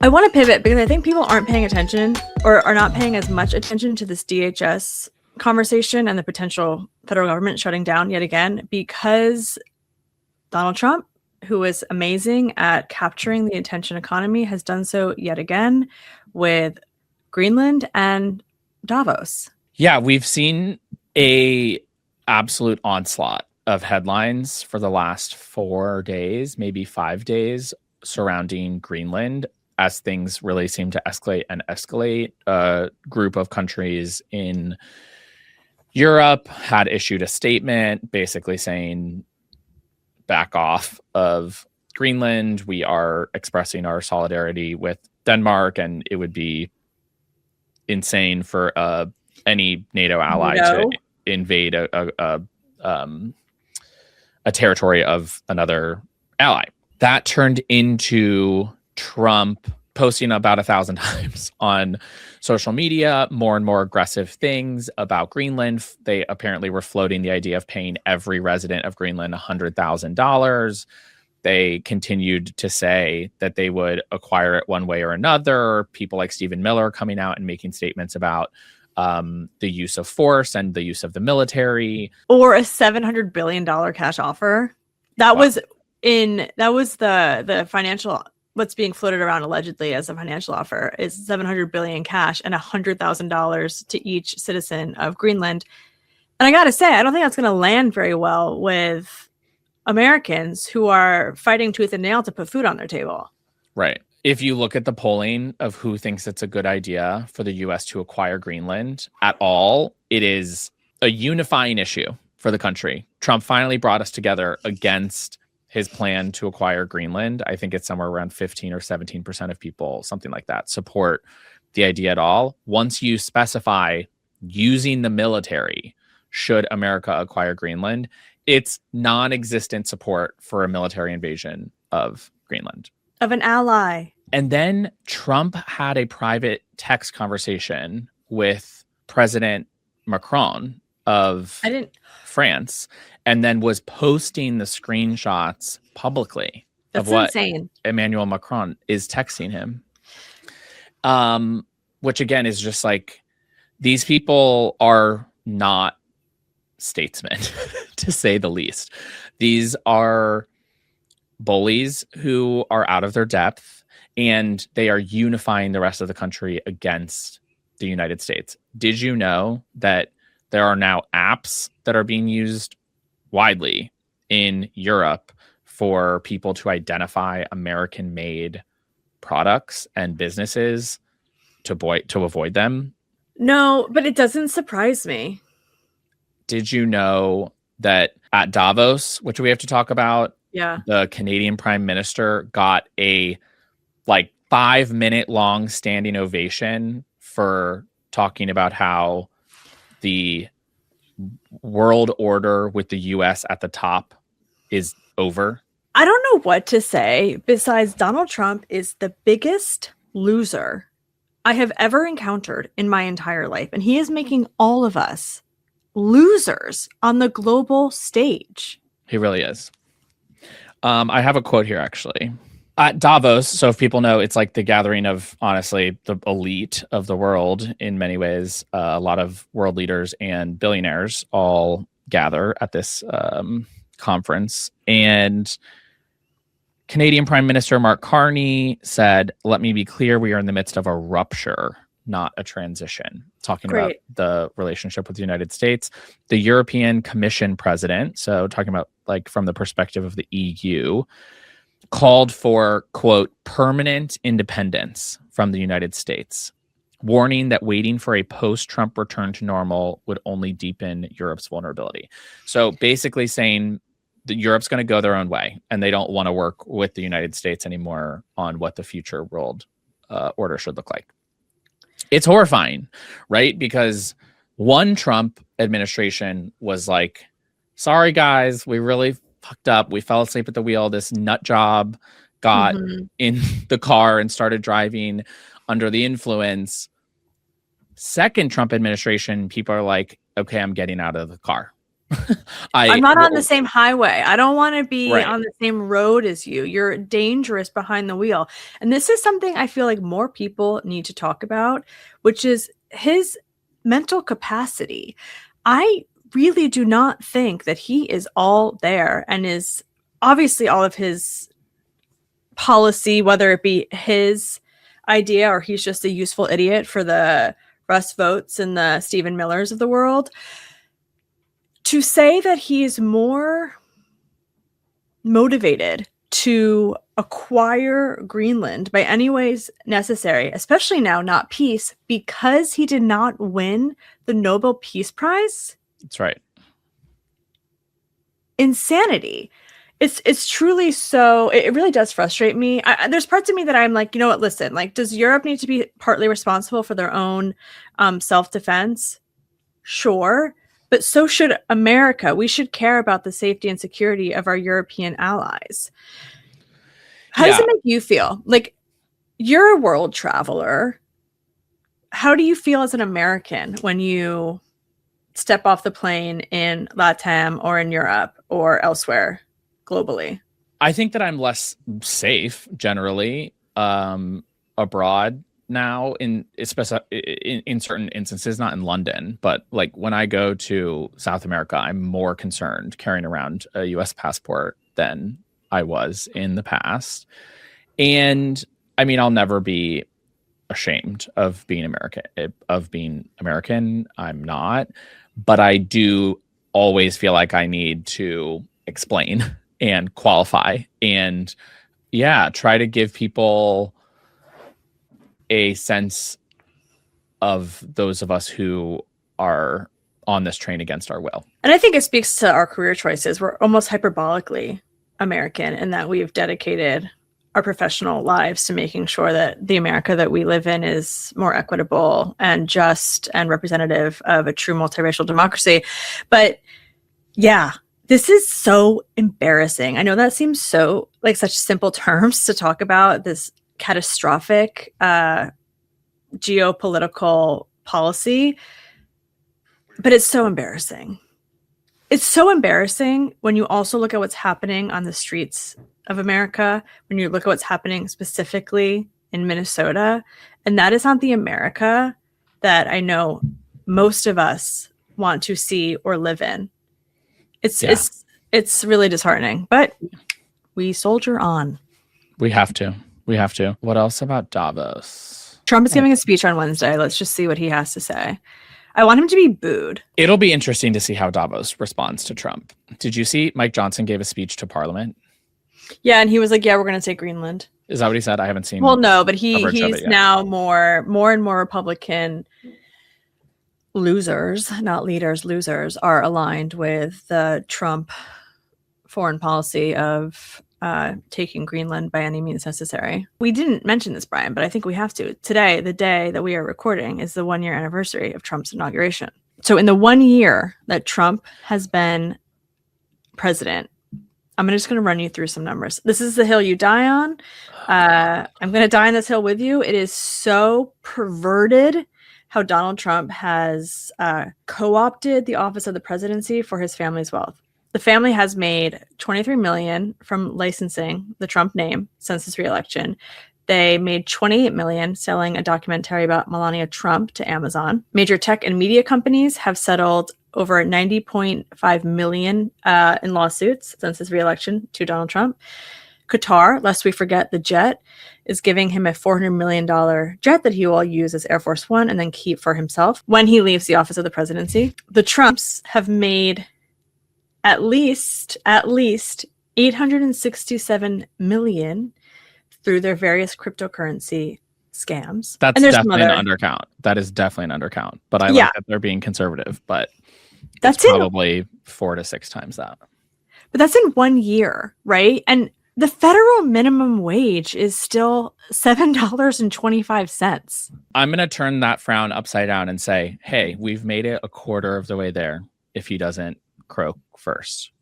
I want to pivot because I think people aren't paying attention or are not paying as much attention to this DHS conversation and the potential federal government shutting down yet again, because Donald Trump, who is amazing at capturing the attention economy, has done so yet again with Greenland and Davos. Yeah, we've seen a absolute onslaught of headlines for the last 4 days, maybe 5 days, surrounding Greenland as things really seem to escalate and escalate. A group of countries in Europe had issued a statement basically saying, back off of Greenland. We are expressing our solidarity with Denmark, and it would be insane for any NATO ally to invade a territory of another ally. That turned into Trump posting about 1,000 times on social media, more and more aggressive things about Greenland. They apparently were floating the idea of paying every resident of Greenland $100,000. They continued to say that they would acquire it one way or another. People like Stephen Miller coming out and making statements about the use of force and the use of the military. Or a $700 billion cash offer. That was the financial, what's being floated around allegedly as a financial offer is $700 billion cash and $100,000 to each citizen of Greenland. And I got to say, I don't think that's going to land very well with Americans who are fighting tooth and nail to put food on their table. Right. If you look at the polling of who thinks it's a good idea for the U.S. to acquire Greenland at all, it is a unifying issue for the country. Trump finally brought us together against his plan to acquire Greenland. I think it's somewhere around 15 or 17% of people, something like that, support the idea at all. Once you specify using the military, should America acquire Greenland, it's non-existent support for a military invasion of Greenland. Of an ally. And then Trump had a private text conversation with President Macron of France, and then was posting the screenshots publicly of what insane. Emmanuel Macron is texting him. Which again is just like, these people are not statesmen, to say the least. These are bullies who are out of their depth, and they are unifying the rest of the country against the United States. Did you know that there are now apps that are being used widely in Europe for people to identify American-made products and businesses to avoid them? No, but it doesn't surprise me. Did you know that at Davos, which we have to talk about, the Canadian Prime Minister got a 5-minute long standing ovation for talking about how the world order with the US at the top is over? I don't know what to say besides Donald Trump is the biggest loser I have ever encountered in my entire life. And he is making all of us losers on the global stage. He really is. I have a quote here, actually. At Davos, so if people know, it's like the gathering of, honestly, the elite of the world in many ways. A lot of world leaders and billionaires all gather at this conference. And Canadian Prime Minister Mark Carney said, "Let me be clear, we are in the midst of a rupture, not a transition." Talking about the relationship with the United States. The European Commission president, so talking about from the perspective of the EU, called for, quote, permanent independence from the United States, warning that waiting for a post-Trump return to normal would only deepen Europe's vulnerability. So basically saying that Europe's going to go their own way, and they don't want to work with the United States anymore on what the future world order should look like. It's horrifying, right? Because one Trump administration was like, sorry, guys, we really fucked up. We fell asleep at the wheel. This nut job got in the car and started driving under the influence. Second Trump administration, people are like, okay, I'm getting out of the car. I'm not on the same highway. I don't want to be Right. on the same road as you. You're dangerous behind the wheel. And this is something I feel like more people need to talk about, which is his mental capacity. I really do not think that he is all there, and is obviously all of his policy, whether it be his idea or he's just a useful idiot for the Russ Votes and the Stephen Millers of the world. To say that he's more motivated to acquire Greenland by any ways necessary, especially now, not peace, because he did not win the Nobel Peace Prize. That's right. Insanity. It's truly so. It really does frustrate me. There's parts of me that I'm like, you know what? Listen, like, does Europe need to be partly responsible for their own self-defense? Sure. But so should America. We should care about the safety and security of our European allies. How does it make you feel? Like, you're a world traveler. How do you feel as an American when you step off the plane in LATAM or in Europe or elsewhere globally? I think that I'm less safe generally abroad now, in certain instances, not in London, but like when I go to South America, I'm more concerned carrying around a US passport than I was in the past. And I mean, I'll never be ashamed of being American. I'm not, but I do always feel like I need to explain and qualify and try to give people a sense of those of us who are on this train against our will. And I think it speaks to our career choices. We're almost hyperbolically American in that we've dedicated our professional lives to making sure that the America that we live in is more equitable and just and representative of a true multiracial democracy. But yeah, this is so embarrassing. I know that seems so like such simple terms to talk about, this catastrophic geopolitical policy, but it's so embarrassing. It's so embarrassing when you also look at what's happening on the streets of America, when you look at what's happening specifically in Minnesota, and that is not the America that I know most of us want to see or live in. It's really disheartening, but we soldier on. We have to. What else about Davos? Trump is giving a speech on Wednesday. Let's just see what he has to say. I want him to be booed. It'll be interesting to see how Davos responds to Trump. Did you see Mike Johnson gave a speech to Parliament? Yeah, and he was like, yeah, we're going to take Greenland. Is that what he said? I haven't seen. Well, no, but he's now more and more Republican losers, not leaders, losers are aligned with the Trump foreign policy of taking Greenland by any means necessary. We didn't mention this, Brian, but I think we have to. Today, the day that we are recording, is the 1-year anniversary of Trump's inauguration. So in the 1 year that Trump has been president, I'm just going to run you through some numbers. This is the hill you die on. I'm going to die on this hill with you. It is so perverted how Donald Trump has co-opted the office of the presidency for his family's wealth. The family has made $23 million from licensing the Trump name since his reelection. They made $28 million selling a documentary about Melania Trump to Amazon. Major tech and media companies have settled over $90.5 million in lawsuits since his reelection to Donald Trump. Qatar, lest we forget the jet, is giving him a $400 million jet that he will use as Air Force One and then keep for himself when he leaves the office of the presidency. The Trumps have made at least $867 million through their various cryptocurrency scams. That's definitely an undercount. That is definitely an undercount. But I like that they're being conservative, but that's probably 4 to 6 times that. But that's in 1 year, right? And the federal minimum wage is still $7.25. I'm going to turn that frown upside down and say, hey, we've made it a quarter of the way there if he doesn't croak first.